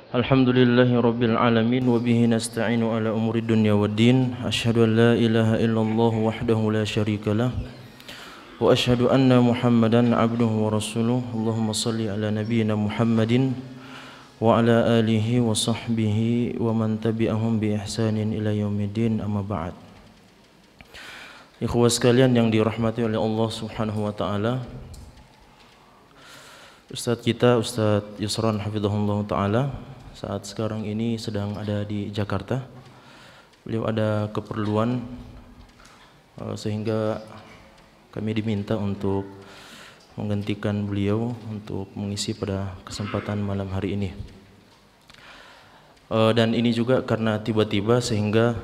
Alhamdulillahi rabbil alamin wa bihi nasta'inu ala umuri dunya waddin. Asyhadu an la ilaha illallah wahdahu la syarikalah wa asyhadu anna Muhammadan abduhu wa rasuluh. Allahumma salli ala nabiyyina Muhammadin wa ala alihi wa sahbihi wa man tabi'ahum bi ihsanin ila yaumiddin, amma ba'd. Ikhwah sekalian yang dirahmati oleh Allah Subhanahu wa taala, Ustadz kita, Ustadz Yusran hafizahullah ta'ala, saat sekarang ini sedang ada di Jakarta. Beliau ada keperluan sehingga kami diminta untuk menggantikan beliau untuk mengisi pada kesempatan malam hari ini. Dan ini juga karena tiba-tiba sehingga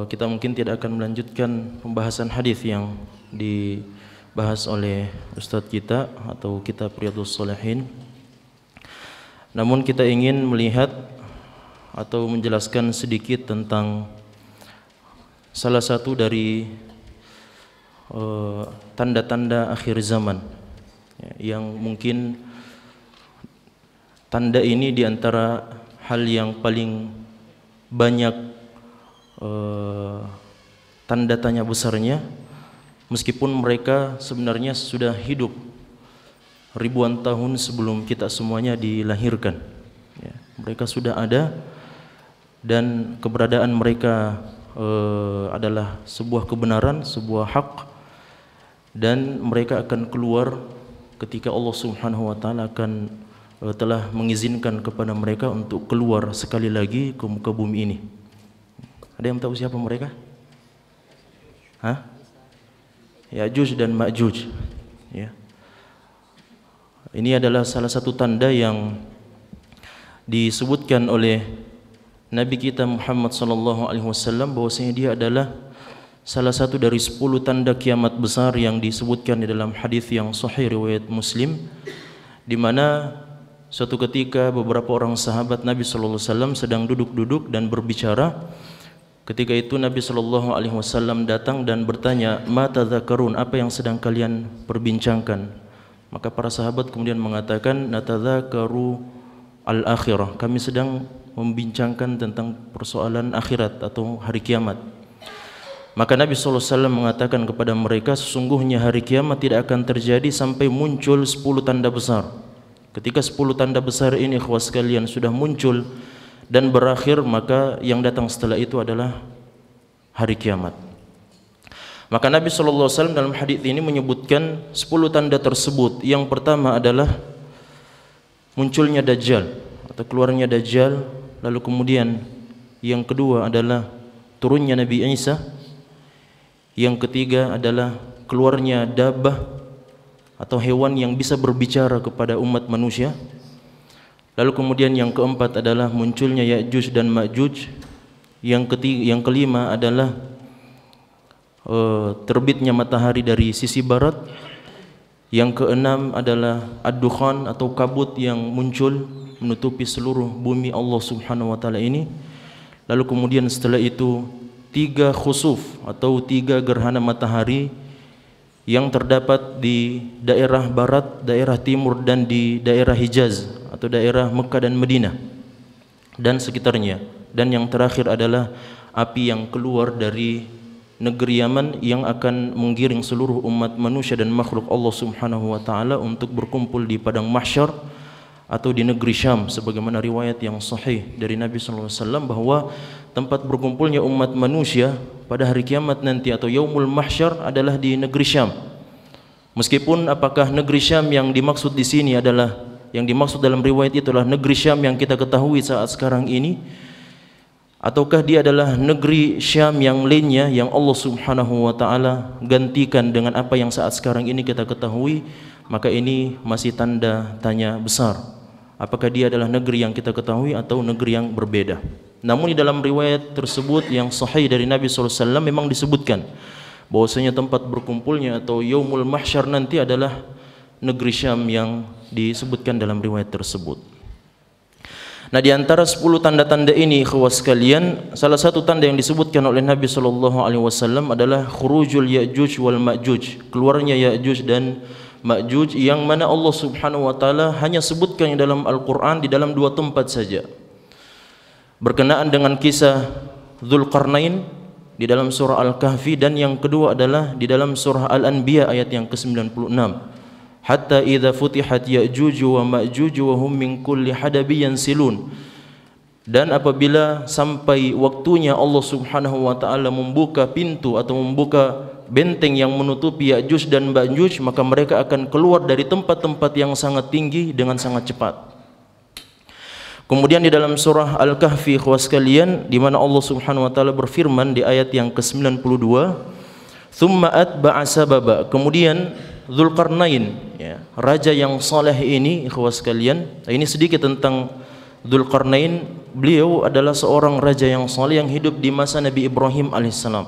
kita mungkin tidak akan melanjutkan pembahasan hadis yang dibahas oleh Ustadz kita atau kitab Riyadhus Shalihin. Namun kita ingin melihat atau menjelaskan sedikit tentang salah satu dari tanda-tanda akhir zaman, yang mungkin tanda ini diantara hal yang paling banyak tanda tanya besarnya, meskipun mereka sebenarnya sudah hidup ribuan tahun sebelum kita semuanya dilahirkan. Mereka sudah ada dan keberadaan mereka adalah sebuah kebenaran, sebuah hak, dan mereka akan keluar ketika Allah Subhanahu wa taala akan telah mengizinkan kepada mereka untuk keluar sekali lagi ke muka bumi ini. Ada yang tahu siapa mereka? Ya'juj dan Ma'juj. Ya. Ini adalah salah satu tanda yang disebutkan oleh Nabi kita Muhammad sallallahu alaihi wasallam bahwasanya dia adalah salah satu dari 10 tanda kiamat besar yang disebutkan di dalam hadis yang sahih riwayat Muslim, di mana suatu ketika beberapa orang sahabat Nabi sallallahu alaihi wasallam sedang duduk-duduk dan berbicara. Ketika itu Nabi sallallahu alaihi wasallam datang dan bertanya, "Ma tadzakarun?" Apa yang sedang kalian perbincangkan? Maka para sahabat kemudian mengatakan, "Natadzakaru al-akhirah." Kami sedang membincangkan tentang persoalan akhirat atau hari kiamat. Maka Nabi sallallahu alaihi wasallam mengatakan kepada mereka, sesungguhnya hari kiamat tidak akan terjadi sampai muncul 10 tanda besar. Ketika 10 tanda besar ini ikhwah sekalian sudah muncul dan berakhir, maka yang datang setelah itu adalah hari kiamat. Maka Nabi SAW dalam hadis ini menyebutkan 10 tanda tersebut. Yang pertama adalah munculnya Dajjal atau keluarnya Dajjal. Lalu kemudian yang kedua adalah turunnya Nabi Isa. Yang ketiga adalah keluarnya Dabbah atau hewan yang bisa berbicara kepada umat manusia. Lalu kemudian yang keempat adalah munculnya Ya'juj dan Ma'juj. Yang kelima adalah terbitnya matahari dari sisi barat. Yang keenam adalah ad-dukhan atau kabut yang muncul menutupi seluruh bumi Allah Subhanahu wa taala ini. Lalu kemudian setelah itu 3 khusuf atau 3 gerhana matahari yang terdapat di daerah barat, daerah timur, dan di daerah Hijaz atau daerah Mekah dan Madinah dan sekitarnya. Dan yang terakhir adalah api yang keluar dari negeri Yaman yang akan menggiring seluruh umat manusia dan makhluk Allah Subhanahu wa taala untuk berkumpul di padang mahsyar atau di negeri Syam, sebagaimana riwayat yang sahih dari Nabi sallallahu alaihi wasallam bahwa tempat berkumpulnya umat manusia pada hari kiamat nanti atau yaumul mahsyar adalah di negeri Syam. Meskipun apakah negeri Syam yang dimaksud di sini adalah, yang dimaksud dalam riwayat itu adalah negeri Syam yang kita ketahui saat sekarang ini, ataukah dia adalah negeri Syam yang lainnya yang Allah Subhanahu wa taala gantikan dengan apa yang saat sekarang ini kita ketahui, maka ini masih tanda tanya besar. Apakah dia adalah negeri yang kita ketahui atau negeri yang berbeda? Namun di dalam riwayat tersebut yang sahih dari Nabi sallallahu alaihi wasallam memang disebutkan bahwasanya tempat berkumpulnya atau yaumul mahsyar nanti adalah negeri Syam yang disebutkan dalam riwayat tersebut. Nah, di antara 10 tanda-tanda ini ikhwah sekalian, salah satu tanda yang disebutkan oleh Nabi sallallahu alaihi wasallam adalah khurujul Ya'juj wal Ma'juj, keluarnya Ya'juj dan Ma'juj, yang mana Allah Subhanahu wa taala hanya sebutkan dalam Al-Qur'an di dalam 2 tempat saja. Berkenaan dengan kisah Dzulqarnain di dalam surah Al-Kahfi, dan yang kedua adalah di dalam surah Al-Anbiya ayat yang ke-96. Hatta idza futihat Ya'juj wa Ma'juj wa hum min kulli hadabin yansilun. Dan apabila sampai waktunya Allah Subhanahu wa taala membuka pintu atau membuka benteng yang menutupi Ya'juj dan Ma'juj, maka mereka akan keluar dari tempat-tempat yang sangat tinggi dengan sangat cepat. Kemudian di dalam surah Al-Kahfi, ikhwas sekalian, di mana Allah Subhanahu wa taala berfirman di ayat yang ke-92, "Tsumma atba'a sababa." Kemudian Dzulqarnain, ya, raja yang saleh ini, ikhwas sekalian, ini sedikit tentang Dzulqarnain. Beliau adalah seorang raja yang saleh yang hidup di masa Nabi Ibrahim alaihissalam.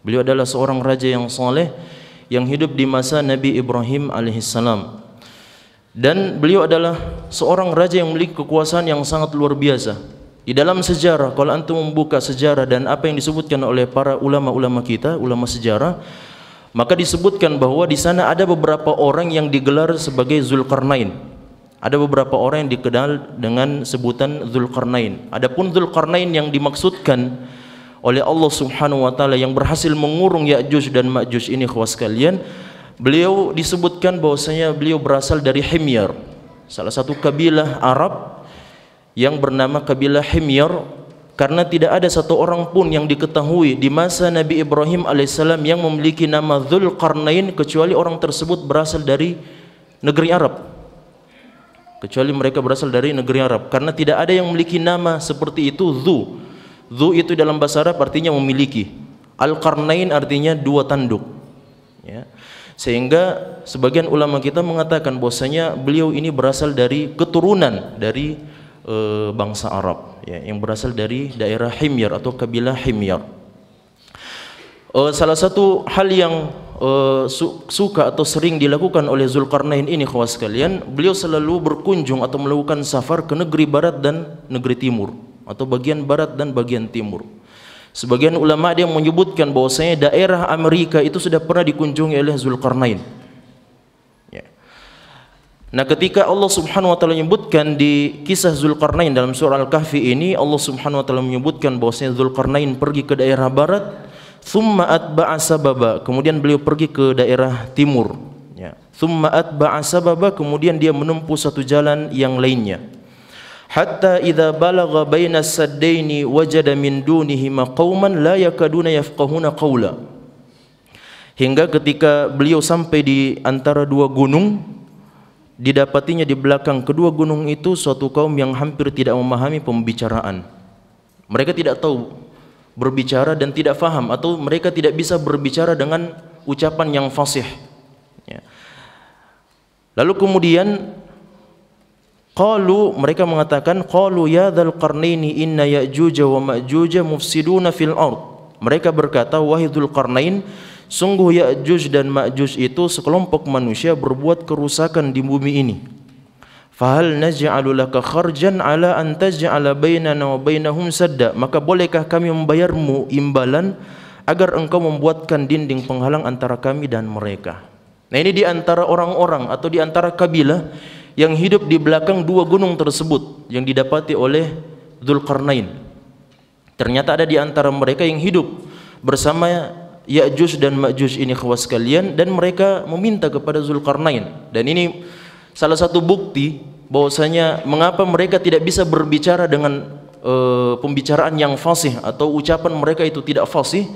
Beliau adalah seorang raja yang saleh yang hidup di masa Nabi Ibrahim alaihissalam. Dan beliau adalah seorang raja yang memiliki kekuasaan yang sangat luar biasa. Di dalam sejarah, kalau antum membuka sejarah dan apa yang disebutkan oleh para ulama-ulama kita, ulama sejarah, maka disebutkan bahwa di sana ada beberapa orang yang digelar sebagai Dzulqarnain. Ada beberapa orang yang dikenal dengan sebutan Dzulqarnain. Adapun Dzulqarnain yang dimaksudkan oleh Allah Subhanahu wa taala yang berhasil mengurung Ya'juj dan Ma'juj ini, ikhwas sekalian, beliau disebutkan bahwasanya beliau berasal dari Himyar, salah satu kabilah Arab yang bernama kabilah Himyar, karena tidak ada satu orang pun yang diketahui di masa Nabi Ibrahim alaihissalam yang memiliki nama Dzulqarnain kecuali orang tersebut berasal dari negeri Arab. Kecuali mereka berasal dari negeri Arab, karena tidak ada yang memiliki nama seperti itu. Dzu itu dalam bahasa Arab artinya memiliki. Al-Qarnain artinya 2 tanduk, ya. Sehingga sebagian ulama kita mengatakan bahwasanya beliau ini berasal dari keturunan dari bangsa Arab, ya, yang berasal dari daerah Himyar atau kabilah Himyar. Salah satu hal yang suka atau sering dilakukan oleh Dzulqarnain ini, kawan sekalian, beliau selalu berkunjung atau melakukan safar ke negeri barat dan negeri timur, atau bagian barat dan bagian timur. Sebagian ulama dia menyebutkan bahwasanya daerah Amerika itu sudah pernah dikunjungi oleh Dzulqarnain. Ya. Nah, ketika Allah Subhanahu wa taala menyebutkan di kisah Dzulqarnain dalam surah Al-Kahfi ini, Allah Subhanahu wa taala menyebutkan bahwasanya Dzulqarnain pergi ke daerah barat, thumma atba'a sababa, kemudian beliau pergi ke daerah timur, ya. Thumma atba'a sababa, kemudian dia menempuh satu jalan yang lainnya. Hatta idza balagha baina as-saddaini wajada min dunihima qauman la yakaduna yafqahuna qawla. Hingga ketika beliau sampai di antara 2 gunung, didapatinya di belakang kedua gunung itu suatu kaum yang hampir tidak memahami pembicaraan. Mereka tidak tahu berbicara dan tidak faham, atau mereka tidak bisa berbicara dengan ucapan yang fasih, ya. Lalu kemudian mereka mengatakan, qalu ya Dzulqarnaini inna Ya'juj wa Ma'juj mufsiduna fil ard. Mereka berkata, wahai Dzulqarnain, sungguh Ya'juj dan Ma'juj itu sekelompok manusia berbuat kerusakan di bumi ini. Fahal naj'alu laka kharjan ala an taj'ala bainana wa bainahum sadda, maka bolehkah kami membayarmu imbalan agar engkau membuatkan dinding penghalang antara kami dan mereka. Nah, ini di antara orang-orang atau di antara kabilah yang hidup di belakang 2 gunung tersebut yang didapati oleh Dzulqarnain. Ternyata ada di antara mereka yang hidup bersama Ya'juj dan Ma'juj ini, kawan sekalian, dan mereka meminta kepada Dzulqarnain. Dan ini salah satu bukti bahwasanya mengapa mereka tidak bisa berbicara dengan pembicaraan yang fasih atau ucapan mereka itu tidak fasih,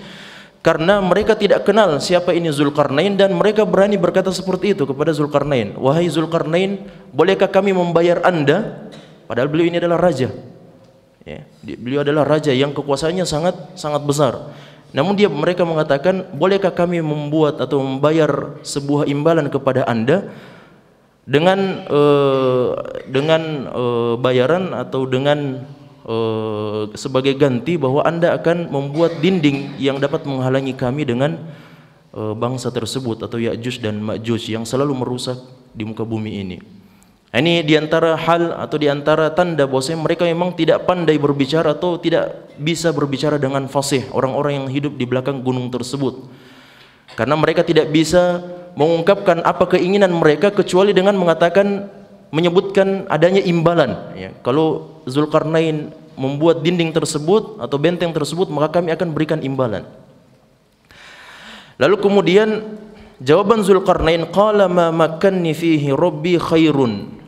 karena mereka tidak kenal siapa ini Dzulqarnain, dan mereka berani berkata seperti itu kepada Dzulqarnain, wahai Dzulqarnain, bolehkah kami membayar Anda? Padahal beliau ini adalah raja, ya, beliau adalah raja yang kekuasaannya sangat besar. Namun mereka mengatakan, bolehkah kami membuat atau membayar sebuah imbalan kepada Anda dengan bayaran atau dengan sebagai ganti bahwa Anda akan membuat dinding yang dapat menghalangi kami dengan bangsa tersebut atau Ya'juj dan Ma'juj yang selalu merusak di muka bumi ini. Ini diantara hal atau diantara tanda bahwasanya mereka memang tidak pandai berbicara atau tidak bisa berbicara dengan fasih, orang-orang yang hidup di belakang gunung tersebut, karena mereka tidak bisa mengungkapkan apa keinginan mereka kecuali dengan mengatakan, menyebutkan adanya imbalan. Ya, kalau Zulkarnain membuat dinding tersebut atau benteng tersebut, maka kami akan berikan imbalan. Lalu kemudian jawaban Zulkarnain, qala ma makkanni fihi rabbi khairun.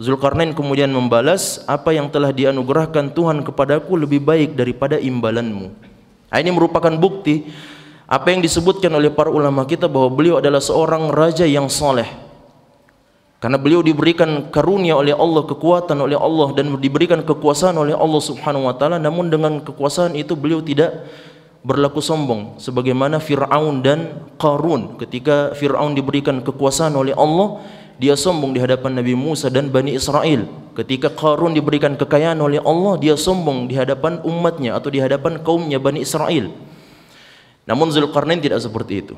Zulkarnain kemudian membalas, apa yang telah dianugerahkan Tuhan kepadaku lebih baik daripada imbalanmu. Ini merupakan bukti apa yang disebutkan oleh para ulama kita bahwa beliau adalah seorang raja yang soleh. Karena beliau diberikan karunia oleh Allah, kekuatan oleh Allah, dan diberikan kekuasaan oleh Allah Subhanahu wa taala, namun dengan kekuasaan itu beliau tidak berlaku sombong sebagaimana Fir'aun dan Qarun. Ketika Fir'aun diberikan kekuasaan oleh Allah, dia sombong di hadapan Nabi Musa dan Bani Israel. Ketika Qarun diberikan kekayaan oleh Allah, dia sombong di hadapan umatnya atau di hadapan kaumnya Bani Israel. Namun Zulkarnain tidak seperti itu.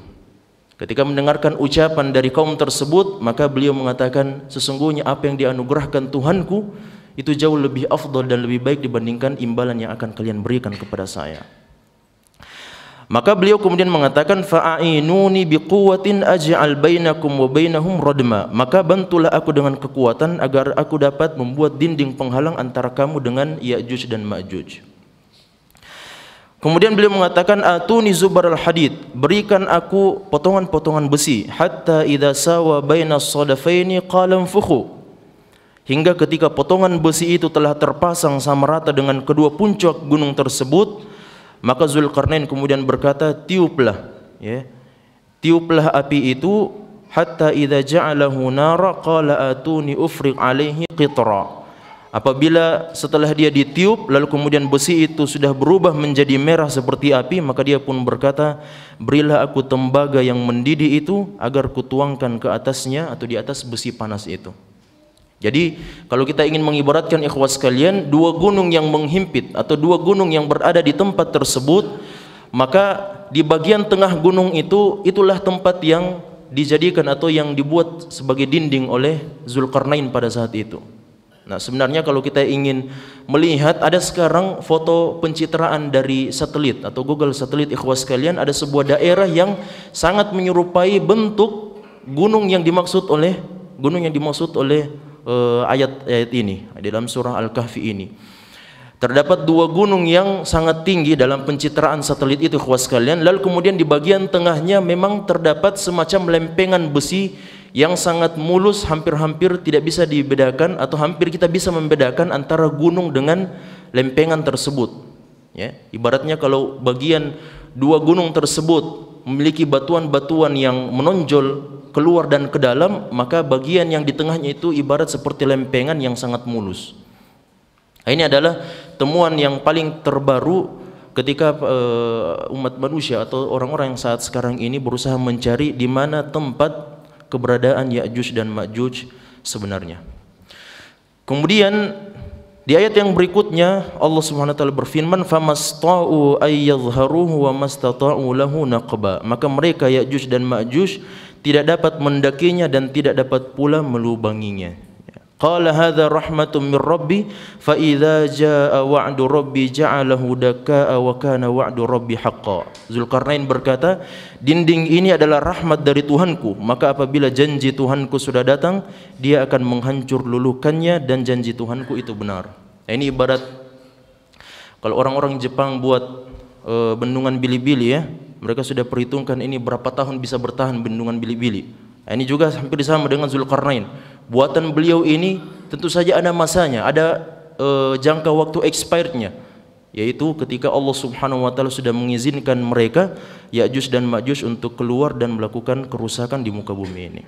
Ketika mendengarkan ucapan dari kaum tersebut, maka beliau mengatakan, sesungguhnya apa yang dianugerahkan Tuhanku itu jauh lebih afdal dan lebih baik dibandingkan imbalan yang akan kalian berikan kepada saya. Maka beliau kemudian mengatakan, fa'inuni biquwwatin aj'al bainakum wa bainahum radma. Maka bantulah aku dengan kekuatan agar aku dapat membuat dinding penghalang antara kamu dengan Ya'juj dan Ma'juj. Kemudian beliau mengatakan, atuni zubaral hadid, berikan aku potongan-potongan besi, hatta idza sawa bainas sadafaini qala anfukhu, hingga ketika potongan besi itu telah terpasang sama rata dengan kedua puncak gunung tersebut, maka Zulkarnain kemudian berkata, tiuplah, ya, tiuplah api itu, hatta idza ja'alahu nara qala atuni ufriq alaihi qitra. Apabila setelah dia ditiup lalu kemudian besi itu sudah berubah menjadi merah seperti api, maka dia pun berkata, berilah aku tembaga yang mendidih itu agar kutuangkan ke atasnya atau di atas besi panas itu. Jadi kalau kita ingin mengibaratkan ikhwas sekalian, dua gunung yang menghimpit atau dua gunung yang berada di tempat tersebut, maka di bagian tengah gunung itu, itulah tempat yang dijadikan atau yang dibuat sebagai dinding oleh Zulkarnain pada saat itu. Nah, sebenarnya kalau kita ingin melihat, ada sekarang foto pencitraan dari satelit atau Google satelit ikhwas sekalian, ada sebuah daerah yang sangat menyerupai bentuk gunung yang dimaksud oleh ayat ini di dalam surah Al-Kahfi ini. Terdapat dua gunung yang sangat tinggi dalam pencitraan satelit itu ikhwas sekalian, lalu kemudian di bagian tengahnya memang terdapat semacam lempengan besi yang sangat mulus, hampir-hampir tidak bisa dibedakan atau hampir kita bisa membedakan antara gunung dengan lempengan tersebut. Ya, ibaratnya kalau bagian dua gunung tersebut memiliki batuan-batuan yang menonjol keluar dan ke dalam, maka bagian yang di tengahnya itu ibarat seperti lempengan yang sangat mulus. Ini adalah temuan yang paling terbaru ketika umat manusia atau orang-orang yang saat sekarang ini berusaha mencari di mana tempat keberadaan Ya'juj dan Ma'juj sebenarnya. Kemudian di ayat yang berikutnya Allah Subhanahu wa taala berfirman, famasta'u ay yadhharuhu wa mastata'u lahu naqba. Maka mereka Ya'juj dan Ma'juj tidak dapat mendakinya dan tidak dapat pula melubanginya. Qala hadza rahmatun min rabbi fa idza jaa wa'du rabbi ja'alahu dakkaa wa kana wa'du rabbi haqqan. Zulkarnain berkata, dinding ini adalah rahmat dari Tuhanku, maka apabila janji Tuhanku sudah datang, dia akan menghancur luluhkannya dan janji Tuhanku itu benar. Ini ibarat kalau orang-orang Jepang buat bendungan Bili-Bili, ya, mereka sudah perhitungkan ini berapa tahun bisa bertahan bendungan Bili-Bili. Ini juga hampir sama dengan Zulkarnain. Buatan beliau ini tentu saja ada masanya, ada jangka waktu expirednya, yaitu ketika Allah Subhanahu wa taala sudah mengizinkan mereka Ya'juj dan Ma'juj untuk keluar dan melakukan kerusakan di muka bumi ini.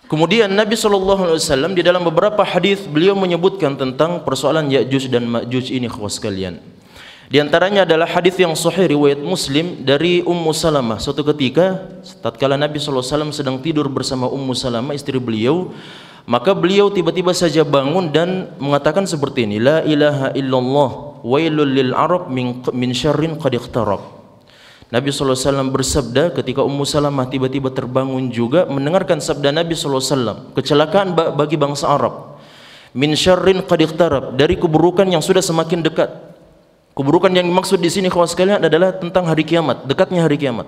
Kemudian Nabi SAW di dalam beberapa hadis beliau menyebutkan tentang persoalan Ya'juj dan Ma'juj ini ikhwas sekalian. Di antaranya adalah hadis yang sahih riwayat Muslim dari Ummu Salamah. Suatu ketika tatkala Nabi SAW sedang tidur bersama Ummu Salamah istri beliau, maka beliau tiba-tiba saja bangun dan mengatakan seperti ini, la ilaha illallah wailul lil arab min syarrin qad iqtarab. Nabi SAW bersabda ketika Ummu Salamah tiba-tiba terbangun juga mendengarkan sabda Nabi SAW, kecelakaan bagi bangsa Arab, min syarrin qad iqtarab, dari keburukan yang sudah semakin dekat. Keburukan yang dimaksud di sini kawan sekalian adalah tentang hari kiamat, dekatnya hari kiamat.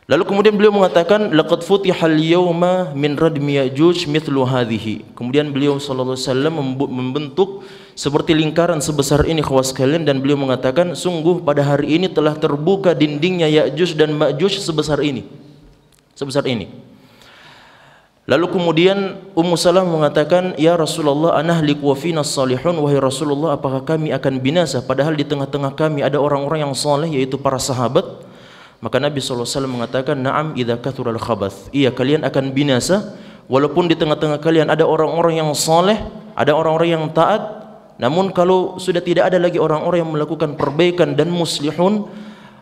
Lalu kemudian beliau mengatakan laqad futihal yawma min radmi Ya'juj mithlu hadhihi. Kemudian beliau sallallahu alaihi wasallam membentuk seperti lingkaran sebesar ini khawas sekalian, dan beliau mengatakan sungguh pada hari ini telah terbuka dindingnya Ya'juj dan Ma'juj sebesar ini. Sebesar ini. Lalu kemudian Ummu Salamah mengatakan, "Ya Rasulullah, anahlik wa fina salihun." Wahai Rasulullah, apakah kami akan binasa padahal di tengah-tengah kami ada orang-orang yang saleh, yaitu para sahabat? Maka Nabi SAW mengatakan, "Na'am idza kathural khabath." Iya, kalian akan binasa walaupun di tengah-tengah kalian ada orang-orang yang saleh, ada orang-orang yang taat. Namun kalau sudah tidak ada lagi orang-orang yang melakukan perbaikan dan muslihun,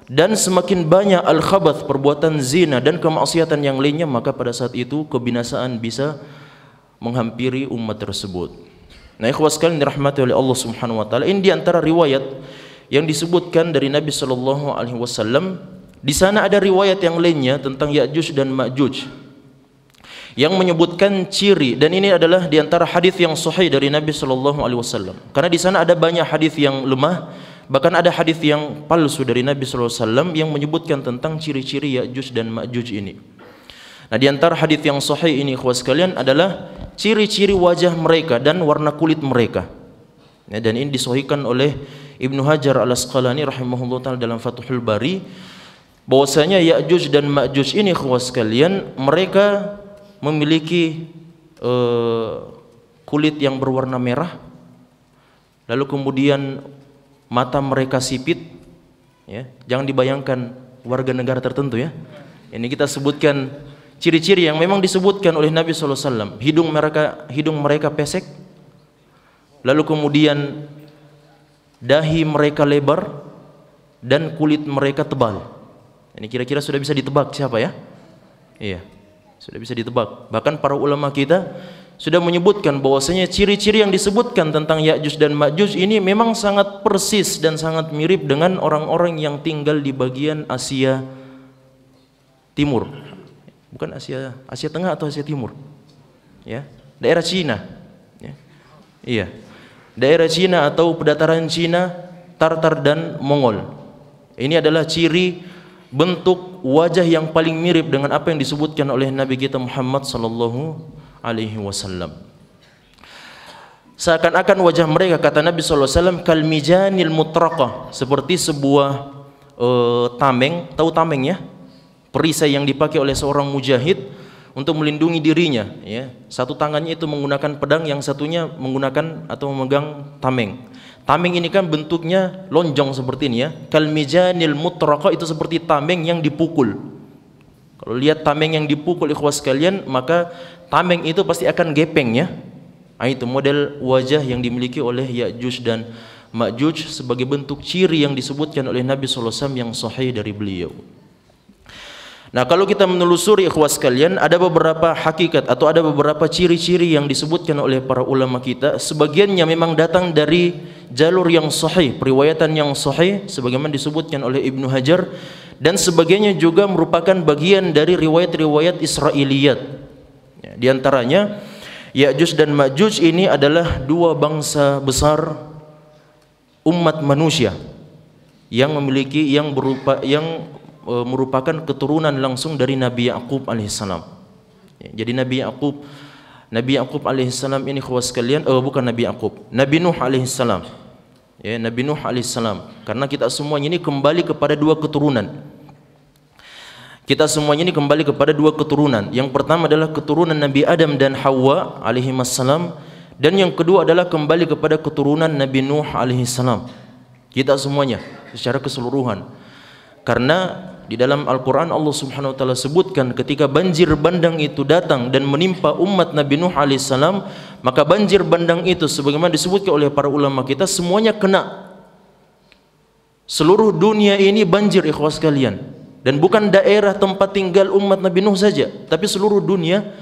dan semakin banyak al-khabath, perbuatan zina dan kemaksiatan yang lainnya, maka pada saat itu kebinasaan bisa menghampiri umat tersebut. Nah, ikhwas sekalian dirahmati oleh Allah Subhanahu wa taala, ini di antara riwayat yang disebutkan dari Nabi sallallahu alaihi wasallam. Di sana ada riwayat yang lainnya tentang Ya'juj dan Ma'juj yang menyebutkan ciri, dan ini adalah di antara hadis yang sahih dari Nabi sallallahu alaihi wasallam. Karena di sana ada banyak hadis yang lemah, bahkan ada hadis yang palsu dari Nabi sallallahu alaihi wasallam yang menyebutkan tentang ciri-ciri Ya'juj dan Ma'juj ini. Nah, di antara hadis yang sahih ini ikhwas sekalian adalah ciri-ciri wajah mereka dan warna kulit mereka. Ya, dan ini disahihkan oleh Ibnu Hajar Al-Asqalani rahimahullah taala dalam Fathul Bari, bahwasanya Ya'juj dan Ma'juj ini ikhwas sekalian, mereka memiliki kulit yang berwarna merah, lalu kemudian mata mereka sipit, ya. Jangan dibayangkan warga negara tertentu, ya. Ini kita sebutkan ciri-ciri yang memang disebutkan oleh Nabi SAW. Hidung mereka pesek, lalu kemudian dahi mereka lebar, dan kulit mereka tebal. Ini kira-kira sudah bisa ditebak siapa, ya? Iya, sudah bisa ditebak. Bahkan para ulama kita sudah menyebutkan bahwasanya ciri-ciri yang disebutkan tentang Ya'juj dan Ma'juj ini memang sangat persis dan sangat mirip dengan orang-orang yang tinggal di bagian Asia Timur. Bukan Asia Tengah atau Asia Timur. Ya, daerah Cina. Ya. Iya. Daerah Cina atau pedataran Cina, Tartar dan Mongol. Ini adalah ciri bentuk wajah yang paling mirip dengan apa yang disebutkan oleh Nabi kita Muhammad sallallahu alaihi wasallam. Seakan-akan wajah mereka, kata Nabi sallallahu alaihi wasallam, kalmijanil mutraqah, seperti sebuah tameng. Tahu tameng, ya? Perisai yang dipakai oleh seorang mujahid untuk melindungi dirinya, ya. Satu tangannya itu menggunakan pedang, yang satunya menggunakan atau memegang tameng. Tameng ini kan bentuknya lonjong seperti ini, ya. Kalmijanil mutraqa, itu seperti tameng yang dipukul. Kalau lihat tameng yang dipukul ikhwas sekalian, maka tameng itu pasti akan gepeng, ya. Nah, itu model wajah yang dimiliki oleh Ya'juj dan Ma'juj sebagai bentuk ciri yang disebutkan oleh Nabi sallallahu alaihi wasallam yang sahih dari beliau. Nah, kalau kita menelusuri ikhwas sekalian, ada beberapa hakikat atau ada beberapa ciri-ciri yang disebutkan oleh para ulama kita. Sebagiannya memang datang dari jalur yang sahih, periwayatan yang sahih sebagaimana disebutkan oleh Ibnu Hajar, dan sebagiannya juga merupakan bagian dari riwayat-riwayat Israiliyat. Ya, di antaranya Ya'juj dan Ma'juj ini adalah dua bangsa besar umat manusia yang merupakan keturunan langsung dari Nabi Ya'qub alaihissalam. Jadi Nabi Ya'qub alaihissalam ini khawas sekalian, bukan Nabi Ya'qub, Nabi Nuh alaihissalam. Ya, Nabi Nuh alaihissalam. Karena kita semuanya ini kembali kepada dua keturunan. Yang pertama adalah keturunan Nabi Adam dan Hawa alaihissalam, dan yang kedua adalah kembali kepada keturunan Nabi Nuh alaihissalam. Kita semuanya secara keseluruhan. Karena di dalam Al-Quran Allah subhanahu wa ta'ala sebutkan ketika banjir bandang itu datang dan menimpa umat Nabi Nuh alaihissalam, maka banjir bandang itu sebagaimana disebutkan oleh para ulama kita semuanya kena. Seluruh dunia ini banjir ikhwas sekalian, dan bukan daerah tempat tinggal umat Nabi Nuh saja, tapi seluruh dunia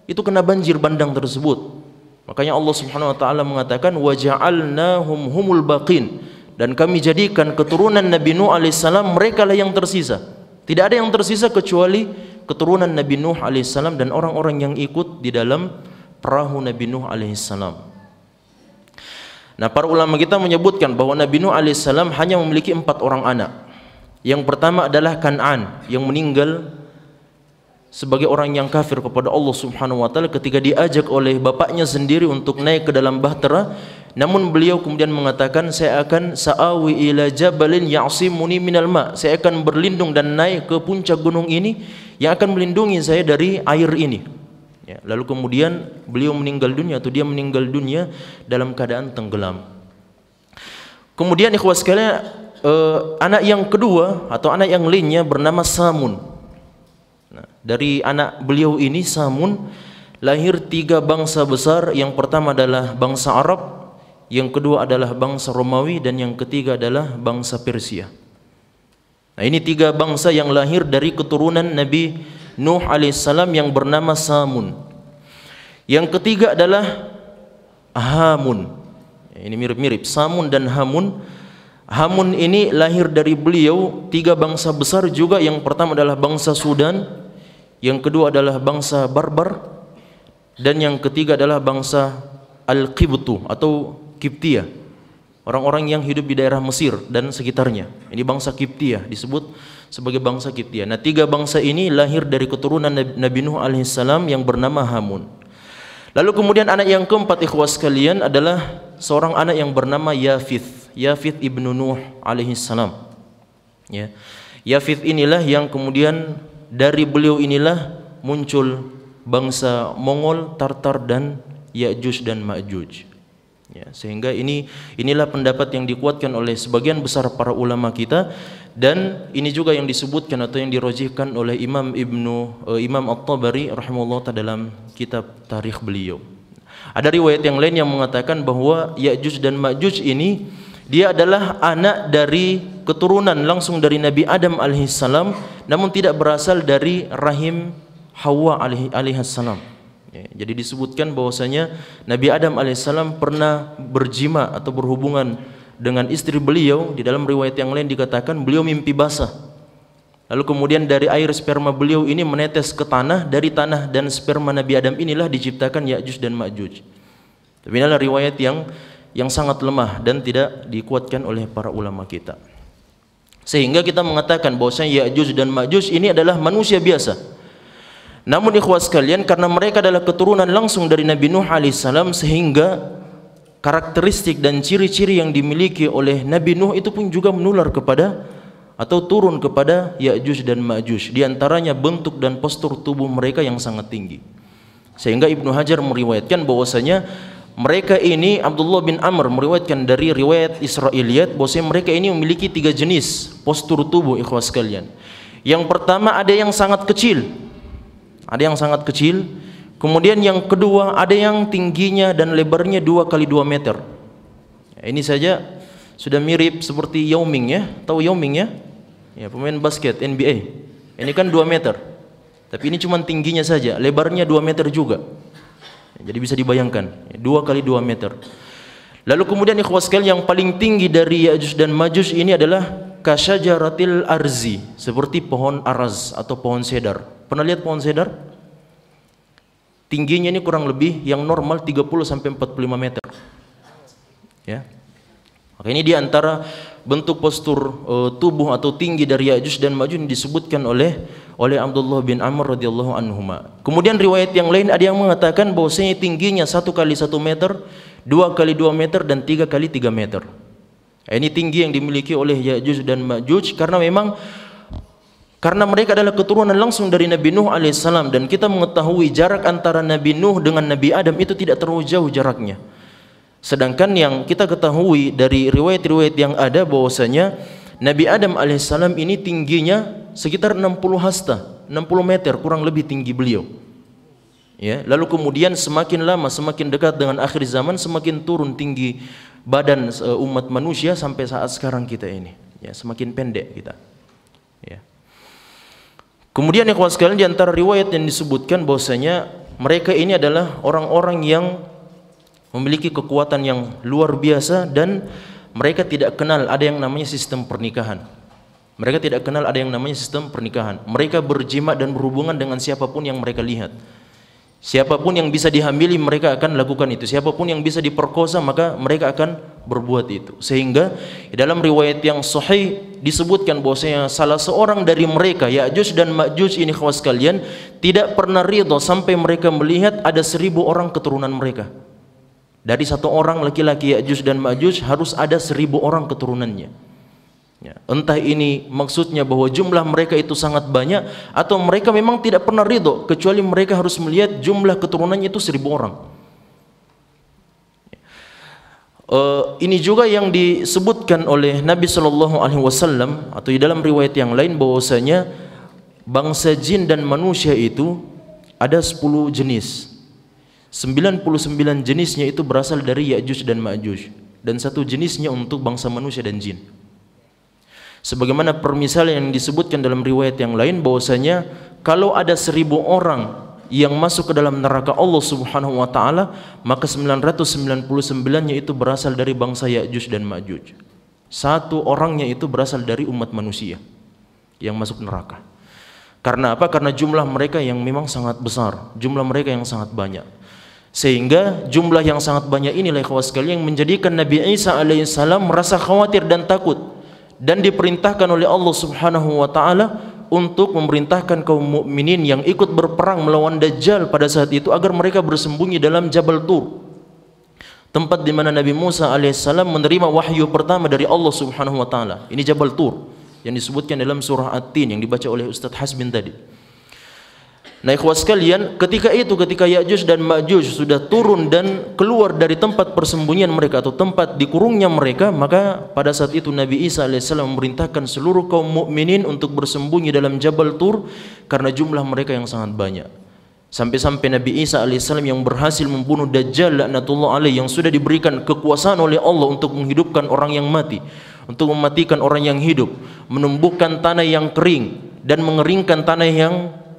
itu kena banjir bandang tersebut. Makanya Allah subhanahu wa ta'ala mengatakan waja'alnahum humul baqin, dan kami jadikan keturunan Nabi Nuh alaihissalam mereka lah yang tersisa. Tidak ada yang tersisa kecuali keturunan Nabi Nuh alaihissalam dan orang-orang yang ikut di dalam perahu Nabi Nuh alaihissalam. Nah, para ulama kita menyebutkan bahwa Nabi Nuh alaihissalam hanya memiliki 4 orang anak. Yang pertama adalah Kan'an yang meninggal sebagai orang yang kafir kepada Allah Subhanahu wa taala ketika diajak oleh bapaknya sendiri untuk naik ke dalam bahtera, namun beliau kemudian mengatakan, saya akan sa'awi ila jabalin ya'simuni minal ma, saya akan berlindung dan naik ke puncak gunung ini yang akan melindungi saya dari air ini. Ya, lalu kemudian beliau meninggal dunia atau dia meninggal dunia dalam keadaan tenggelam. Kemudian ikhwas sekalian, anak yang kedua atau anak yang lainnya bernama Samun. Nah, dari anak beliau ini Samun lahir 3 bangsa besar. Yang pertama adalah bangsa Arab, yang kedua adalah bangsa Romawi, dan yang ketiga adalah bangsa Persia. Nah, ini 3 bangsa yang lahir dari keturunan Nabi Nuh alaihissalam yang bernama Samun. Yang ketiga adalah Hamun. Ini mirip-mirip Samun dan Hamun. Hamun ini lahir dari beliau 3 bangsa besar juga. Yang pertama adalah bangsa Sudan, yang kedua adalah bangsa Barbar, dan yang ketiga adalah bangsa Al-Qibtu atau Kiptia, orang-orang yang hidup di daerah Mesir dan sekitarnya. Ini bangsa Kiptia, disebut sebagai bangsa Kiptia. Nah, 3 bangsa ini lahir dari keturunan Nabi Nuh alaihissalam yang bernama Hamun. Lalu kemudian anak yang keempat ikhwas sekalian adalah seorang anak yang bernama Yafith. Yafith ibnu Nuh alaihissalam. Ya. Yafith inilah yang kemudian dari beliau inilah muncul bangsa Mongol, Tartar, dan Ya'juj dan Ma'juj. Ya, sehingga inilah pendapat yang dikuatkan oleh sebagian besar para ulama kita, dan ini juga yang disebutkan atau yang dirojihkan oleh Imam At-Tabari rahimahullah dalam kitab tarikh beliau. Ada riwayat yang lain yang mengatakan bahwa Ya'juj dan Ma'juj ini dia adalah anak dari keturunan langsung dari Nabi Adam alaihissalam, namun tidak berasal dari rahim Hawa alaihissalam. Ya, jadi disebutkan bahwasanya Nabi Adam alaihissalam pernah berjima atau berhubungan dengan istri beliau. Di dalam riwayat yang lain dikatakan beliau mimpi basah. Lalu kemudian dari air sperma beliau ini menetes ke tanah, dari tanah dan sperma Nabi Adam inilah diciptakan Ya'juj dan Ma'juj. Tapi inilah riwayat yang sangat lemah dan tidak dikuatkan oleh para ulama kita. Sehingga kita mengatakan bahwasanya Ya'juj dan Ma'juj ini adalah manusia biasa. Namun ikhwas sekalian, karena mereka adalah keturunan langsung dari Nabi Nuh alaihissalam, sehingga karakteristik dan ciri-ciri yang dimiliki oleh Nabi Nuh itu pun juga menular kepada atau turun kepada Ya'juj dan Ma'juj. Di antaranya bentuk dan postur tubuh mereka yang sangat tinggi. Sehingga Ibnu Hajar meriwayatkan bahwasanya mereka ini, Abdullah bin Amr meriwayatkan dari riwayat Israiliyat bahwasanya mereka ini memiliki 3 jenis postur tubuh ikhwas sekalian. Yang pertama ada yang sangat kecil. Ada yang sangat kecil. Kemudian yang kedua ada yang tingginya dan lebarnya 2 kali 2 meter. Ini saja sudah mirip seperti Yao Ming ya. Tahu Yao Ming ya? Ya, pemain basket NBA. Ini kan 2 meter. Tapi ini cuma tingginya saja, lebarnya 2 meter juga. Jadi bisa dibayangkan 2 kali 2 meter. Lalu kemudian ikhwas sekalian, yang paling tinggi dari Ya'juj dan Ma'juj ini adalah kasyajaratil arzi, seperti pohon araz atau pohon cedar. Pernah lihat pohon cedar? Tingginya ini kurang lebih yang normal 30 sampai 45 meter. Ya. Maka ini di antara bentuk postur tubuh atau tinggi dari Ya'juj dan Ma'juj disebutkan oleh Abdullah bin Amr radhiyallahu anhuma. Kemudian riwayat yang lain ada yang mengatakan bahwasanya tingginya 1 kali 1 meter, 2 kali 2 meter, dan 3 kali 3 meter. Ini tinggi yang dimiliki oleh Ya'juj dan Ma'juj karena mereka adalah keturunan langsung dari Nabi Nuh alaihissalam, dan kita mengetahui jarak antara Nabi Nuh dengan Nabi Adam itu tidak terlalu jauh jaraknya. Sedangkan yang kita ketahui dari riwayat-riwayat yang ada bahwasanya Nabi Adam alaihissalam ini tingginya sekitar 60 hasta, 60 meter kurang lebih tinggi beliau. Ya, lalu kemudian semakin lama semakin dekat dengan akhir zaman semakin turun tinggi badan umat manusia sampai saat sekarang kita ini. Ya, semakin pendek kita. Ya. Kemudian ikhwan sekalian, di antara riwayat yang disebutkan bahwasanya mereka ini adalah orang-orang yang memiliki kekuatan yang luar biasa, dan mereka tidak kenal ada yang namanya sistem pernikahan. Mereka tidak kenal ada yang namanya sistem pernikahan. Mereka berjima dan berhubungan dengan siapapun yang mereka lihat. Siapapun yang bisa dihamili mereka akan lakukan itu. Siapapun yang bisa diperkosa maka mereka akan berbuat itu. Sehingga dalam riwayat yang sahih disebutkan bahwasanya salah seorang dari mereka Ya'juj dan Ma'juj ini kawan sekalian tidak pernah ridha sampai mereka melihat ada 1000 orang keturunan mereka. Dari satu orang laki-laki Ya'juj dan Ma'juj harus ada 1000 orang keturunannya. Ya, entah ini maksudnya bahwa jumlah mereka itu sangat banyak atau mereka memang tidak pernah ridha kecuali mereka harus melihat jumlah keturunannya itu 1000 orang. Ini juga yang disebutkan oleh Nabi Shallallahu Alaihi Wasallam atau di dalam riwayat yang lain bahwasanya bangsa jin dan manusia itu ada 10 jenis. 99 jenisnya itu berasal dari Ya'juj dan Ma'juj dan 1 jenisnya untuk bangsa manusia dan jin. Sebagaimana permisalan yang disebutkan dalam riwayat yang lain bahwasanya kalau ada 1000 orang yang masuk ke dalam neraka Allah Subhanahu wa taala, maka 999-nya itu berasal dari bangsa Ya'juj dan Ma'juj. 1 orangnya itu berasal dari umat manusia yang masuk neraka. Karena apa? Karena jumlah mereka yang memang sangat besar, jumlah mereka yang sangat banyak. Sehingga jumlah yang sangat banyak inilah kawan sekalian yang menjadikan Nabi Isa alaihissalam merasa khawatir dan takut dan diperintahkan oleh Allah Subhanahu wa taala untuk memerintahkan kaum mukminin yang ikut berperang melawan Dajjal pada saat itu agar mereka bersembunyi dalam Jabal Tur, tempat di mana Nabi Musa alaihissalam menerima wahyu pertama dari Allah Subhanahu wa taala. Ini Jabal Tur yang disebutkan dalam surah At-Tin yang dibaca oleh Ustaz Hasbin tadi. Nah, ikhwas sekalian, ketika Ya'juj dan Ma'juj sudah turun dan keluar dari tempat persembunyian mereka atau tempat dikurungnya mereka, maka pada saat itu Nabi Isa alaihissalam memerintahkan seluruh kaum mukminin untuk bersembunyi dalam Jabal Tur karena jumlah mereka yang sangat banyak. Sampai-sampai Nabi Isa alaihissalam yang berhasil membunuh Dajjal laknatullah alaih, yang sudah diberikan kekuasaan oleh Allah untuk menghidupkan orang yang mati, untuk mematikan orang yang hidup, menumbuhkan tanah yang kering dan mengeringkan tanah yang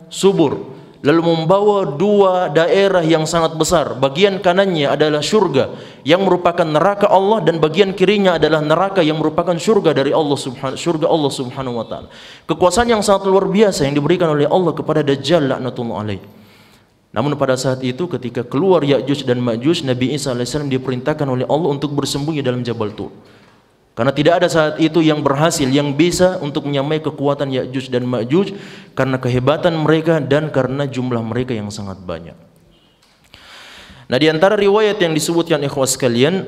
subur, lalu membawa 2 daerah yang sangat besar. Bagian kanannya adalah surga yang merupakan neraka Allah dan bagian kirinya adalah neraka yang merupakan surga dari Allah Subhanahu wa taala. Kekuasaan yang sangat luar biasa yang diberikan oleh Allah kepada Dajjal laknatullah alaih. Namun pada saat itu ketika keluar Ya'juj dan Ma'juj, Nabi Isa alaihissalam diperintahkan oleh Allah untuk bersembunyi dalam Jabal Tur. Karena tidak ada saat itu yang berhasil, yang bisa untuk menyamai kekuatan Ya'juj dan Ma'juj karena kehebatan mereka dan karena jumlah mereka yang sangat banyak. Nah, di antara riwayat yang disebutkan ikhwas sekalian,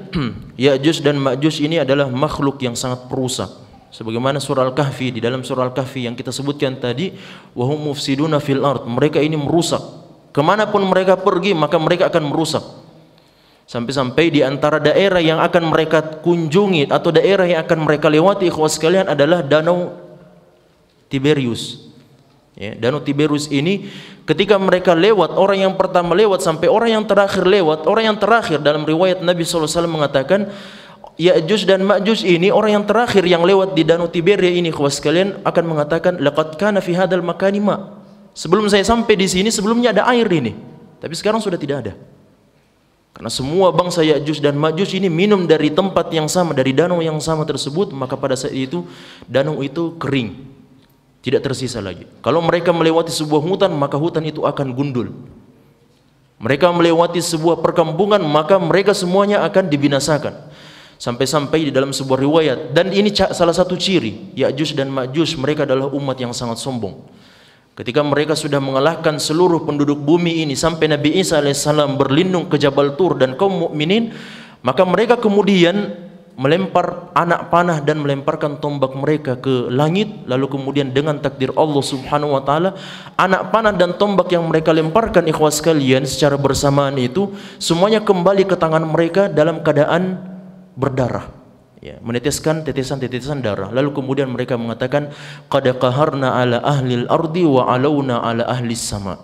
Ya'juj dan Ma'juj ini adalah makhluk yang sangat perusak. Sebagaimana surah Al-Kahfi, di dalam surah Al-Kahfi yang kita sebutkan tadi, wa hum mufsiduna fil ard, mereka ini merusak. Kemanapun mereka pergi maka mereka akan merusak. Sampai-sampai di antara daerah yang akan mereka kunjungi atau daerah yang akan mereka lewati ikhwas sekalian adalah Danau Tiberius. Ya, Danau Tiberius ini ketika mereka lewat, orang yang pertama lewat sampai orang yang terakhir lewat, orang yang terakhir dalam riwayat Nabi SAW mengatakan Ya'juj dan Ma'juj ini, orang yang terakhir yang lewat di Danau Tiberia ini ikhwas sekalian akan mengatakan laqad kana fi hadzal makani ma. Sebelum saya sampai di sini sebelumnya ada air ini, tapi sekarang sudah tidak ada. Karena semua bangsa Ya'juj dan Ma'juj ini minum dari tempat yang sama, dari danau yang sama tersebut, maka pada saat itu danau itu kering, tidak tersisa lagi. Kalau mereka melewati sebuah hutan, maka hutan itu akan gundul. Mereka melewati sebuah perkampungan, maka mereka semuanya akan dibinasakan. Sampai-sampai di dalam sebuah riwayat, dan ini salah satu ciri Ya'juj dan Ma'juj, mereka adalah umat yang sangat sombong. Ketika mereka sudah mengalahkan seluruh penduduk bumi ini sampai Nabi Isa alaihissalam berlindung ke Jabal Tur dan kaum mukminin, maka mereka kemudian melempar anak panah dan melemparkan tombak mereka ke langit, lalu kemudian dengan takdir Allah Subhanahu wa taala, anak panah dan tombak yang mereka lemparkan ikhwas sekalian secara bersamaan itu semuanya kembali ke tangan mereka dalam keadaan berdarah. Ya, meneteskan tetesan-tetesan darah. Lalu kemudian mereka mengatakan qad qaharna ala ahlil ardi wa alauna ala ahlis sama.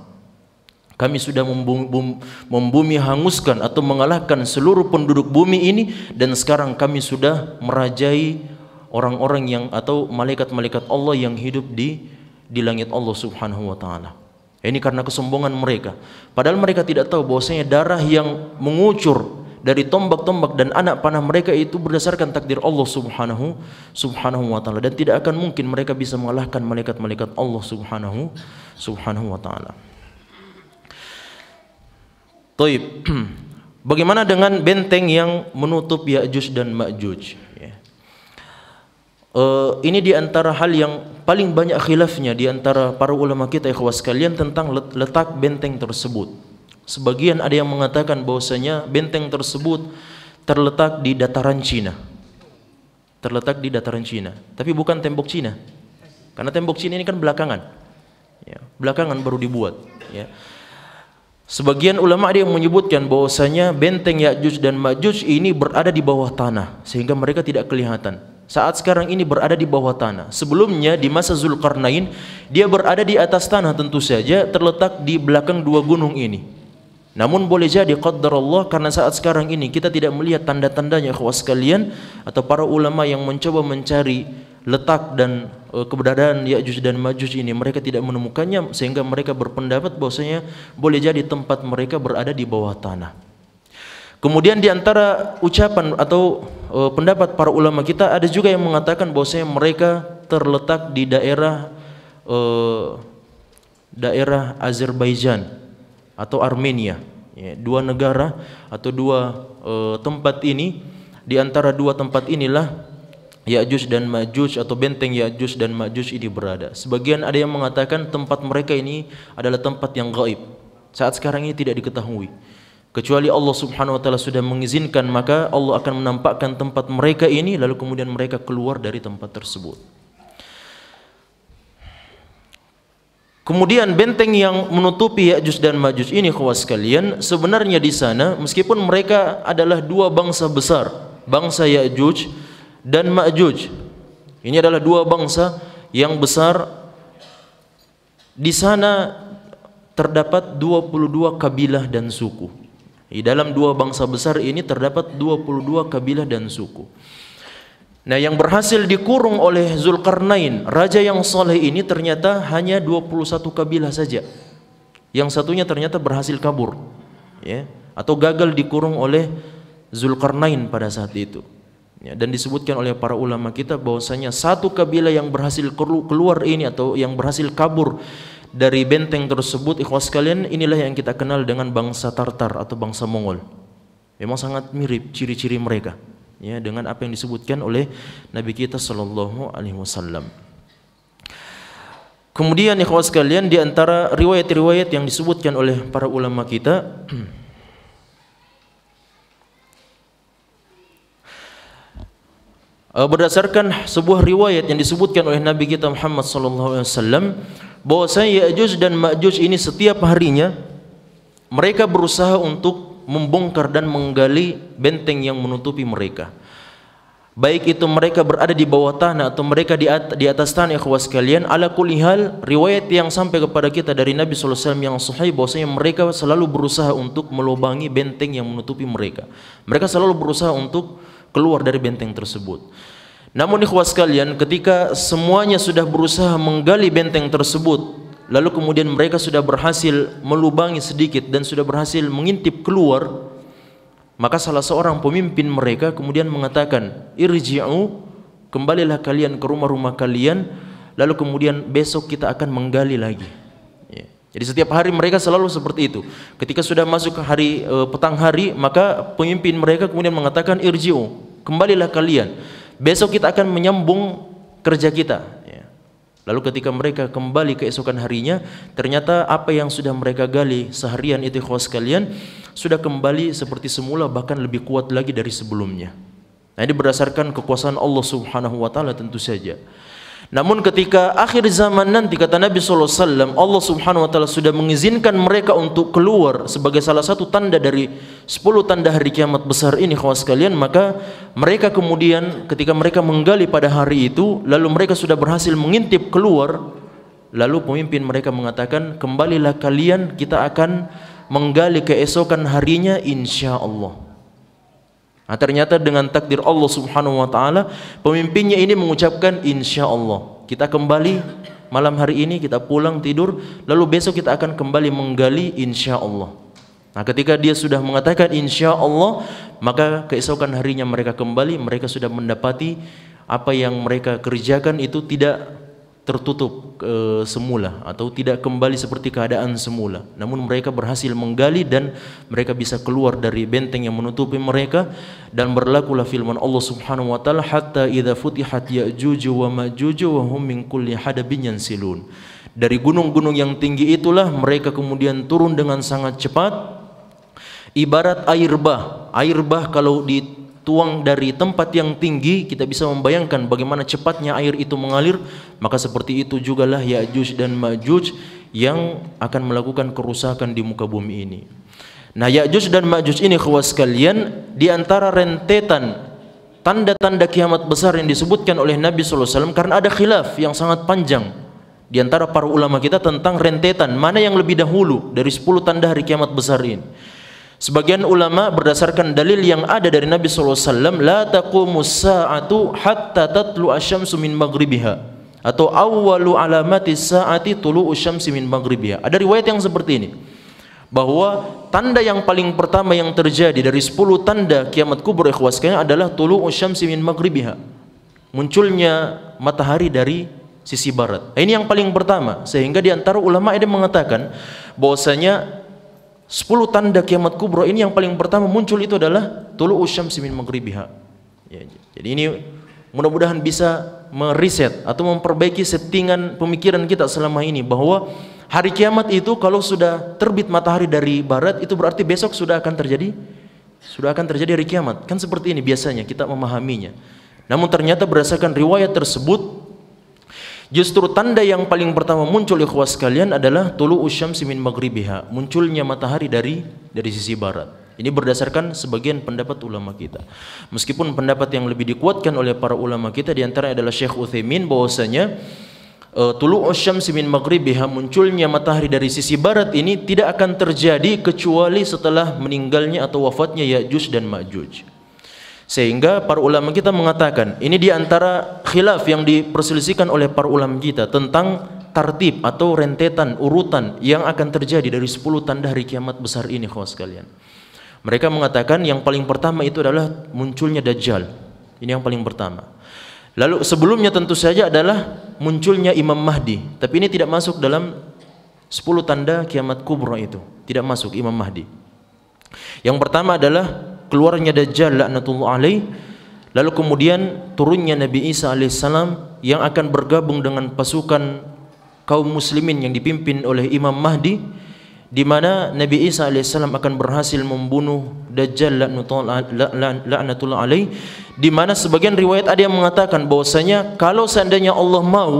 Kami sudah membumi hanguskan atau mengalahkan seluruh penduduk bumi ini, dan sekarang kami sudah merajai orang-orang yang atau malaikat-malaikat Allah yang hidup di langit Allah Subhanahu wa taala. Ini karena kesombongan mereka. Padahal mereka tidak tahu bahwasanya darah yang mengucur dari tombak-tombak dan anak panah mereka itu berdasarkan takdir Allah Subhanahu wa taala, dan tidak akan mungkin mereka bisa mengalahkan malaikat-malaikat Allah Subhanahu wa taala. Taib. Bagaimana dengan benteng yang menutup Ya'juj dan Ma'juj? Ya. Ini di antara hal yang paling banyak khilafnya di antara para ulama kita ikhwas sekalian tentang letak benteng tersebut. Sebagian ada yang mengatakan bahwasanya benteng tersebut terletak di dataran Cina. Terletak di dataran Cina, tapi bukan tembok Cina. Karena tembok Cina ini kan belakangan. Ya, belakangan baru dibuat, ya. Sebagian ulama ada yang menyebutkan bahwasanya benteng Ya'juj dan Ma'juj ini berada di bawah tanah sehingga mereka tidak kelihatan. Saat sekarang ini berada di bawah tanah. Sebelumnya di masa Zulkarnain dia berada di atas tanah tentu saja, terletak di belakang dua gunung ini. Namun boleh jadi qaddarallah karena saat sekarang ini kita tidak melihat tanda-tandanya ikhwas sekalian, atau para ulama yang mencoba mencari letak dan keberadaan Ya'juj dan Ma'juj ini mereka tidak menemukannya, sehingga mereka berpendapat bahwasanya boleh jadi tempat mereka berada di bawah tanah. Kemudian di antara ucapan atau pendapat para ulama kita ada juga yang mengatakan bahwasanya mereka terletak di daerah Azerbaijan atau Armenia, ya, dua negara atau dua tempat ini. Di antara dua tempat inilah Ya'juj dan Ma'juj atau benteng Ya'juj dan Ma'juj ini berada. Sebagian ada yang mengatakan tempat mereka ini adalah tempat yang gaib, saat sekarang ini tidak diketahui. Kecuali Allah subhanahu wa ta'ala sudah mengizinkan, maka Allah akan menampakkan tempat mereka ini, lalu kemudian mereka keluar dari tempat tersebut. Kemudian benteng yang menutupi Ya'juj dan Ma'juj ini kawan sekalian, sebenarnya di sana meskipun mereka adalah dua bangsa besar, bangsa Ya'juj dan Ma'juj. Ini adalah dua bangsa yang besar. Di sana terdapat 22 kabilah dan suku. Di dalam dua bangsa besar ini terdapat 22 kabilah dan suku. Nah, yang berhasil dikurung oleh Zulkarnain, raja yang saleh ini, ternyata hanya 21 kabilah saja. Yang satunya ternyata berhasil kabur, ya, atau gagal dikurung oleh Zulkarnain pada saat itu. Ya, dan disebutkan oleh para ulama kita bahwasanya satu kabilah yang berhasil keluar ini atau yang berhasil kabur dari benteng tersebut, ikhwas sekalian, inilah yang kita kenal dengan bangsa Tartar atau bangsa Mongol. Memang sangat mirip ciri-ciri mereka, ya, dengan apa yang disebutkan oleh Nabi kita sallallahu alaihi wasallam. Kemudian ikhwas sekalian, di antara riwayat-riwayat yang disebutkan oleh para ulama kita, berdasarkan sebuah riwayat yang disebutkan oleh Nabi kita Muhammad sallallahu alaihi wasallam, bahwasanya Ya'juj dan Ma'juj ini setiap harinya mereka berusaha untuk membongkar dan menggali benteng yang menutupi mereka. Baik itu mereka berada di bawah tanah atau mereka di atas tanah, ikhwas sekalian. Ala kulli hal, riwayat yang sampai kepada kita dari Nabi sallallahu alaihi wasallam yang sahih bahwasanya mereka selalu berusaha untuk melubangi benteng yang menutupi mereka. Mereka selalu berusaha untuk keluar dari benteng tersebut. Namun ikhwas sekalian, ketika semuanya sudah berusaha menggali benteng tersebut, lalu kemudian mereka sudah berhasil melubangi sedikit dan sudah berhasil mengintip keluar, maka salah seorang pemimpin mereka kemudian mengatakan, irji'u, kembalilah kalian ke rumah-rumah kalian, lalu kemudian besok kita akan menggali lagi. Ya. Jadi setiap hari mereka selalu seperti itu. Ketika sudah masuk ke hari petang hari, maka pemimpin mereka kemudian mengatakan, irji'u, kembalilah kalian, besok kita akan menyambung kerja kita, ya. Lalu ketika mereka kembali keesokan harinya, ternyata apa yang sudah mereka gali seharian itu ikhwas sekalian sudah kembali seperti semula, bahkan lebih kuat lagi dari sebelumnya. Nah, ini berdasarkan kekuasaan Allah subhanahu wa ta'ala tentu saja. Namun ketika akhir zaman nanti, kata Nabi SAW, Allah subhanahu wa ta'ala sudah mengizinkan mereka untuk keluar sebagai salah satu tanda dari 10 tanda hari kiamat besar ini kawan sekalian, maka mereka kemudian ketika mereka menggali pada hari itu, lalu mereka sudah berhasil mengintip keluar, lalu pemimpin mereka mengatakan, kembalilah kalian, kita akan menggali keesokan harinya insyaallah. Nah, ternyata dengan takdir Allah subhanahu wa ta'ala, pemimpinnya ini mengucapkan insyaallah, kita kembali malam hari ini, kita pulang tidur, lalu besok kita akan kembali menggali insyaallah. Nah, ketika dia sudah mengatakan insyaallah, maka keesokan harinya mereka kembali, mereka sudah mendapati apa yang mereka kerjakan itu tidak tertutup semula atau tidak kembali seperti keadaan semula. Namun mereka berhasil menggali dan mereka bisa keluar dari benteng yang menutupi mereka, dan berlakulah firman Allah Subhanahu wa taala, hatta idza futihat ya'juj wa ma'juj wa hum min kulli hadabin yansilun. Dari gunung-gunung yang tinggi itulah mereka kemudian turun dengan sangat cepat, ibarat air bah. Air bah kalau dituang dari tempat yang tinggi, kita bisa membayangkan bagaimana cepatnya air itu mengalir. Maka seperti itu jugalah Ya'juj dan Ma'juj yang akan melakukan kerusakan di muka bumi ini. Nah, Ya'juj dan Ma'juj ini khawas sekalian, di antara rentetan tanda-tanda kiamat besar yang disebutkan oleh Nabi SAW, karena ada khilaf yang sangat panjang di antara para ulama kita tentang rentetan mana yang lebih dahulu dari 10 tanda hari kiamat besar ini. Sebagian ulama berdasarkan dalil yang ada dari Nabi SAW, la taqumus sa'atu hatta tatlu asyamsu min maghribiha, atau awwalu alamati sa'ati tulu'u syamsi min maghribiha. Ada riwayat yang seperti ini, bahwa tanda yang paling pertama yang terjadi dari 10 tanda kiamat kubur ikhwasnya adalah tulu'u syamsi min maghribiha, munculnya matahari dari sisi barat. Ini yang paling pertama, sehingga di antara ulama ada mengatakan bahwasanya 10 tanda kiamat kubra ini yang paling pertama muncul itu adalah tulu'u syamsi min maghribiha. Ya, jadi ini mudah-mudahan bisa meriset atau memperbaiki settingan pemikiran kita selama ini, bahwa hari kiamat itu kalau sudah terbit matahari dari barat itu berarti besok sudah akan terjadi hari kiamat. Kan seperti ini biasanya kita memahaminya. Namun ternyata berdasarkan riwayat tersebut, justru tanda yang paling pertama muncul ikhwas sekalian adalah tulu'u syamsi min maghribiha, munculnya matahari dari sisi barat. Ini berdasarkan sebagian pendapat ulama kita. Meskipun pendapat yang lebih dikuatkan oleh para ulama kita di antara adalah Syekh Utsaimin, bahwasanya tulu'u syamsi min maghribiha, munculnya matahari dari sisi barat ini tidak akan terjadi kecuali setelah meninggalnya atau wafatnya Ya'juj dan Ma'juj. Sehingga para ulama kita mengatakan ini di antara khilaf yang diperselisihkan oleh para ulama kita tentang tartib atau rentetan urutan yang akan terjadi dari 10 tanda hari kiamat besar ini kawan sekalian. Mereka mengatakan yang paling pertama itu adalah munculnya Dajjal. Ini yang paling pertama. Lalu sebelumnya tentu saja adalah munculnya Imam Mahdi, tapi ini tidak masuk dalam 10 tanda kiamat kubra itu. Tidak masuk Imam Mahdi. Yang pertama adalah keluarnya Dajjal laknatullah alaih, lalu kemudian turunnya Nabi Isa alaihissalam yang akan bergabung dengan pasukan kaum muslimin yang dipimpin oleh Imam Mahdi, di mana Nabi Isa alaihissalam akan berhasil membunuh Dajjal laknatullah alaih, di mana sebagian riwayat ada yang mengatakan bahwasanya kalau seandainya Allah mau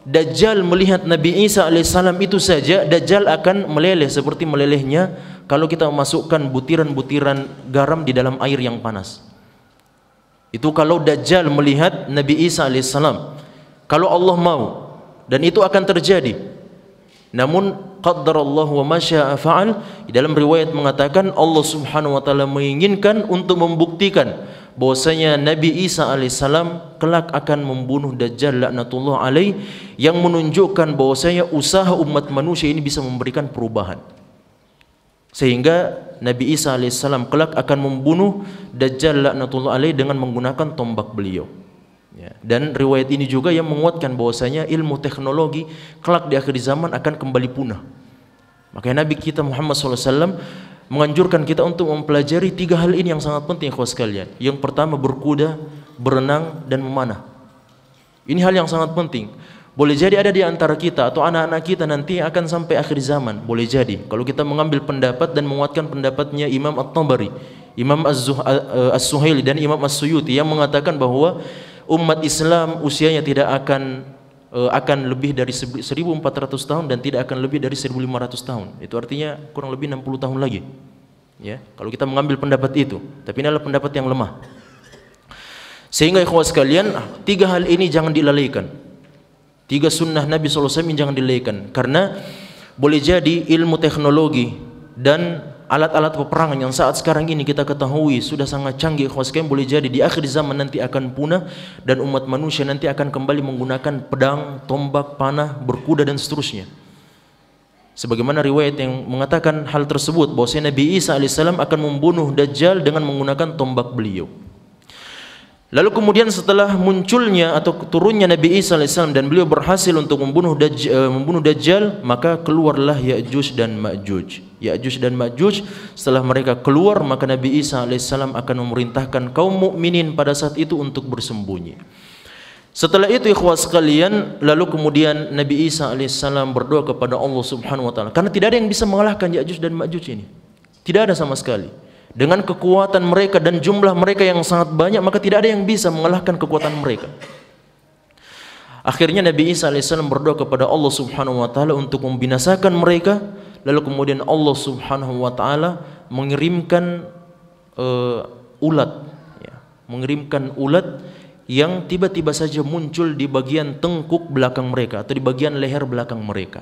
Dajjal melihat Nabi Isa alaihissalam itu saja, Dajjal akan meleleh seperti melelehnya kalau kita memasukkan butiran-butiran garam di dalam air yang panas. Itu kalau Dajjal melihat Nabi Isa alaihissalam, kalau Allah mau, dan itu akan terjadi. Namun qaddarallahu wa ma syaa fa'al, di dalam riwayat mengatakan Allah Subhanahu wa taala menginginkan untuk membuktikan bahwasanya Nabi Isa alaihissalam kelak akan membunuh Dajjal laknatullah alaih, yang menunjukkan bahwasanya usaha umat manusia ini bisa memberikan perubahan. Sehingga Nabi Isa alaihissalam kelak akan membunuh Dajjal laknatullah alaih dengan menggunakan tombak beliau. Ya. Dan riwayat ini juga yang menguatkan bahwasanya ilmu teknologi kelak di akhir zaman akan kembali punah. Makanya Nabi kita Muhammad SAW menganjurkan kita untuk mempelajari 3 hal ini yang sangat penting ikhwas sekalian. Yang pertama berkuda, berenang, dan memanah. Ini hal yang sangat penting. Boleh jadi ada di antara kita atau anak-anak kita nanti akan sampai akhir zaman. Boleh jadi kalau kita mengambil pendapat dan menguatkan pendapatnya Imam At-Tabari, Imam As-Suhaili, dan Imam As-Suyuti yang mengatakan bahwa umat Islam usianya tidak akan lebih dari 1400 tahun dan tidak akan lebih dari 1500 tahun. Itu artinya kurang lebih 60 tahun lagi. Ya, kalau kita mengambil pendapat itu, tapi ini adalah pendapat yang lemah. Sehingga ikhwan sekalian, 3 hal ini jangan dilalaikan. 3 sunnah Nabi SAW jangan dilalaikan, karena boleh jadi ilmu teknologi dan alat-alat peperangan yang saat sekarang ini kita ketahui sudah sangat canggih, boleh jadi di akhir zaman nanti akan punah dan umat manusia nanti akan kembali menggunakan pedang, tombak, panah, berkuda dan seterusnya. Sebagaimana riwayat yang mengatakan hal tersebut, bahwa Nabi Isa alaihissalam akan membunuh Dajjal dengan menggunakan tombak beliau. Lalu kemudian setelah munculnya atau turunnya Nabi Isa alaihissalam dan beliau berhasil untuk membunuh Dajjal, maka keluarlah Ya'juj dan Ma'juj. Ya'juj dan Ma'juj, setelah mereka keluar, maka Nabi Isa alaihissalam akan memerintahkan kaum mukminin pada saat itu untuk bersembunyi. Setelah itu ikhwas sekalian, lalu kemudian Nabi Isa alaihissalam berdoa kepada Allah Subhanahu wa taala, karena tidak ada yang bisa mengalahkan Ya'juj dan Ma'juj ini. Tidak ada sama sekali. Dengan kekuatan mereka dan jumlah mereka yang sangat banyak, maka tidak ada yang bisa mengalahkan kekuatan mereka. Akhirnya Nabi Isa alaihissalam berdoa kepada Allah Subhanahu wa taala untuk membinasakan mereka. Lalu kemudian Allah Subhanahu wa taala mengirimkan ulat, ya, mengirimkan ulat yang tiba-tiba saja muncul di bagian tengkuk belakang mereka atau di bagian leher belakang mereka.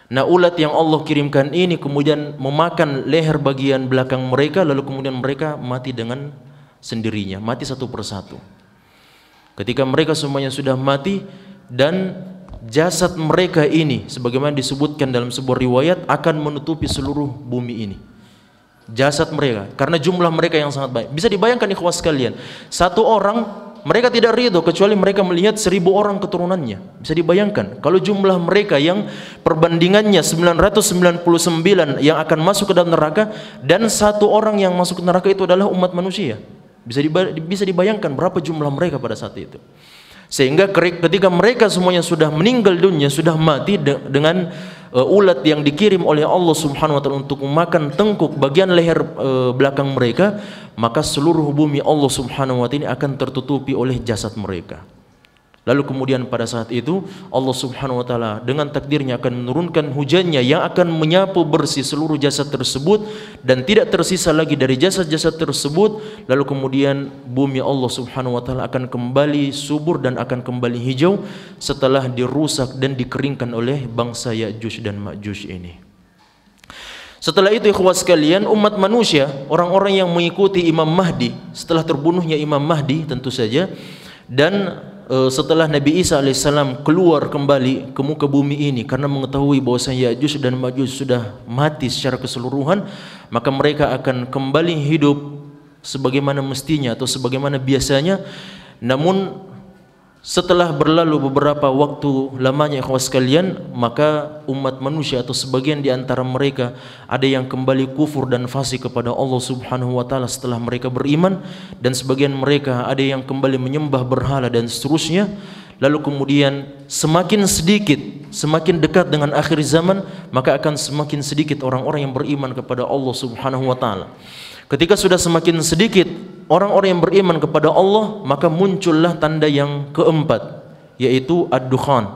Nah, ulat yang Allah kirimkan ini kemudian memakan leher bagian belakang mereka, lalu kemudian mereka mati dengan sendirinya, mati satu persatu. Ketika mereka semuanya sudah mati, dan jasad mereka ini sebagaimana disebutkan dalam sebuah riwayat akan menutupi seluruh bumi ini. Jasad mereka, karena jumlah mereka yang sangat banyak. Bisa dibayangkan ikhwas sekalian, satu orang mereka tidak ridho kecuali mereka melihat 1000 orang keturunannya. Bisa dibayangkan kalau jumlah mereka yang perbandingannya 999 yang akan masuk ke dalam neraka, dan satu orang yang masuk ke neraka itu adalah umat manusia. Bisa dibayangkan berapa jumlah mereka pada saat itu. Sehingga ketika mereka semuanya sudah meninggal dunia, sudah mati dengan ulat yang dikirim oleh Allah Subhanahu wa taala untuk memakan tengkuk bagian leher belakang mereka, maka seluruh bumi Allah Subhanahu wa taala akan tertutupi oleh jasad mereka. Lalu kemudian pada saat itu Allah Subhanahu wa taala dengan takdirnya akan menurunkan hujannya yang akan menyapu bersih seluruh jasad tersebut, dan tidak tersisa lagi dari jasad-jasad tersebut. Lalu kemudian bumi Allah Subhanahu wa taala akan kembali subur dan akan kembali hijau setelah dirusak dan dikeringkan oleh bangsa Ya'juj dan Ma'juj ini. Setelah itu ikhwas sekalian, umat manusia, orang-orang yang mengikuti Imam Mahdi setelah terbunuhnya Imam Mahdi tentu saja, dan setelah Nabi Isa alaihissalam keluar kembali ke muka bumi ini karena mengetahui bahwasanya Ya'juj dan Ma'juj sudah mati secara keseluruhan, maka mereka akan kembali hidup sebagaimana mestinya atau sebagaimana biasanya. Namun setelah berlalu beberapa waktu lamanya ikhwas sekalian, maka umat manusia atau sebagian di antara mereka ada yang kembali kufur dan fasik kepada Allah Subhanahu wa taala setelah mereka beriman, dan sebagian mereka ada yang kembali menyembah berhala dan seterusnya. Lalu kemudian semakin sedikit, semakin dekat dengan akhir zaman, maka akan semakin sedikit orang-orang yang beriman kepada Allah Subhanahu wa taala. Ketika sudah semakin sedikit orang-orang yang beriman kepada Allah, maka muncullah tanda yang keempat, yaitu ad-dukhan.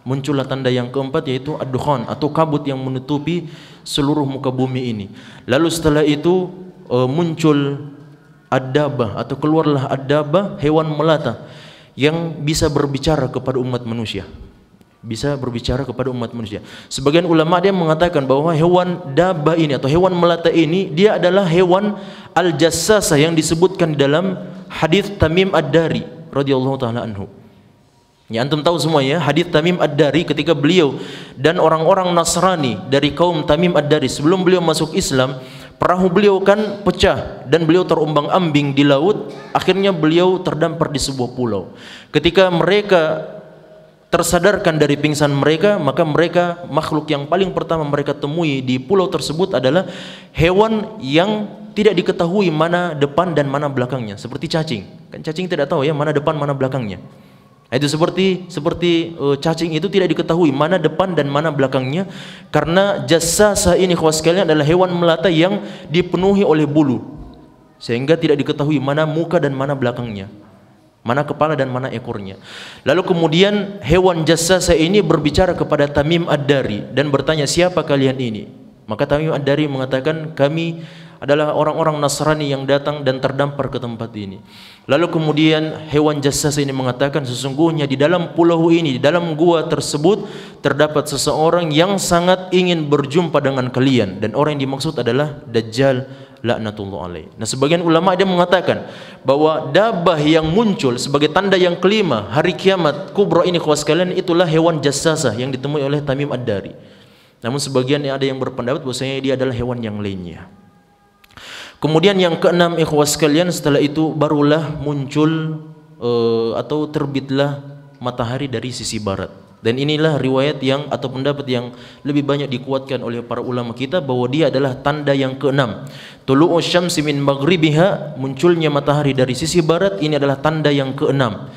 Muncullah tanda yang keempat, yaitu ad-dukhan atau kabut yang menutupi seluruh muka bumi ini. Lalu setelah itu muncul ad-dabah atau keluarlah ad-dabah, hewan melata yang bisa berbicara kepada umat manusia. Bisa berbicara kepada umat manusia. Sebagian ulama dia mengatakan bahwa hewan dabah ini atau hewan melata ini dia adalah hewan al-jassasah yang disebutkan di dalam hadis Tamim Ad-Dari radhiyallahu taala anhu. Ya, antum tahu semua ya, hadis Tamim Ad-Dari ketika beliau dan orang-orang Nasrani dari kaum Tamim Ad-Dari sebelum beliau masuk Islam, perahu beliau kan pecah dan beliau terombang-ambing di laut, akhirnya beliau terdampar di sebuah pulau. Ketika mereka tersadarkan dari pingsan mereka, maka mereka, makhluk yang paling pertama mereka temui di pulau tersebut adalah hewan yang tidak diketahui mana depan dan mana belakangnya, seperti cacing. Kan cacing tidak tahu ya mana depan mana belakangnya. Itu seperti cacing itu tidak diketahui mana depan dan mana belakangnya, karena jassasa ini khawas sekalian adalah hewan melata yang dipenuhi oleh bulu, sehingga tidak diketahui mana muka dan mana belakangnya, mana kepala dan mana ekornya. Lalu kemudian hewan jassasa ini berbicara kepada Tamim Ad-Dari dan bertanya, siapa kalian ini? Maka Tamim Ad-Dari mengatakan, kami adalah orang-orang Nasrani yang datang dan terdampar ke tempat ini. Lalu kemudian hewan jassasa ini mengatakan, sesungguhnya di dalam pulau ini, di dalam gua tersebut terdapat seseorang yang sangat ingin berjumpa dengan kalian, dan orang yang dimaksud adalah Dajjal laknatullah alaih. Nah, sebagian ulama dia mengatakan bahwa dabah yang muncul sebagai tanda yang kelima hari kiamat kubra ini khawas kalian itulah hewan jassasa yang ditemui oleh Tamim Ad-Dari. Namun sebagian ada yang berpendapat bahwasanya dia adalah hewan yang lainnya. Kemudian yang keenam ikhwas sekalian, setelah itu barulah muncul atau terbitlah matahari dari sisi barat. Dan inilah riwayat yang atau pendapat yang lebih banyak dikuatkan oleh para ulama kita, bahwa dia adalah tanda yang keenam. Tulu'u syamsi min maghribiha, munculnya matahari dari sisi barat, ini adalah tanda yang keenam,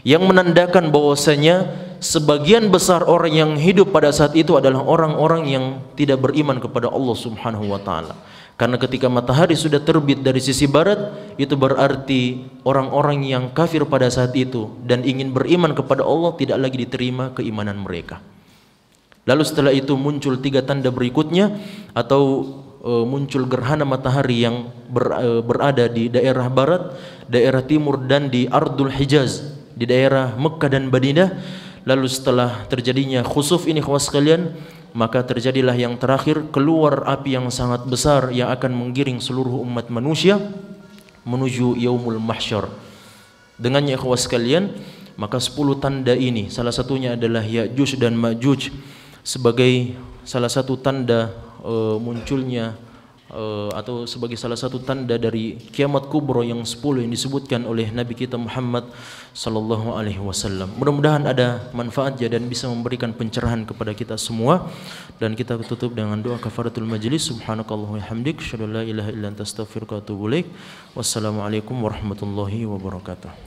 yang menandakan bahwasanya sebagian besar orang yang hidup pada saat itu adalah orang-orang yang tidak beriman kepada Allah Subhanahu wa taala. Karena ketika matahari sudah terbit dari sisi barat, itu berarti orang-orang yang kafir pada saat itu dan ingin beriman kepada Allah tidak lagi diterima keimanan mereka. Lalu setelah itu muncul 3 tanda berikutnya, atau muncul gerhana matahari yang berada di daerah barat, daerah timur, dan di Ardul Hijaz, di daerah Mekah dan Madinah. Lalu setelah terjadinya khusuf ini kawan sekalian, maka terjadilah yang terakhir, keluar api yang sangat besar yang akan menggiring seluruh umat manusia menuju yaumul mahsyar. Dengannya ikhwas sekalian, maka 10 tanda ini, salah satunya adalah Ya'juj dan Ma'juj sebagai salah satu tanda munculnya atau sebagai salah satu tanda dari kiamat kubro yang 10 yang disebutkan oleh Nabi kita Muhammad sallallahu alaihi wasallam. Mudah-mudahan ada manfaatnya dan bisa memberikan pencerahan kepada kita semua. Dan kita tutup dengan doa kafaratul majlis. Subhanakallahumma wa bihamdik, asyhadu an la ilaha illa anta, astaghfiruka wa atubu ilaik. Wassalamualaikum warahmatullahi wabarakatuh.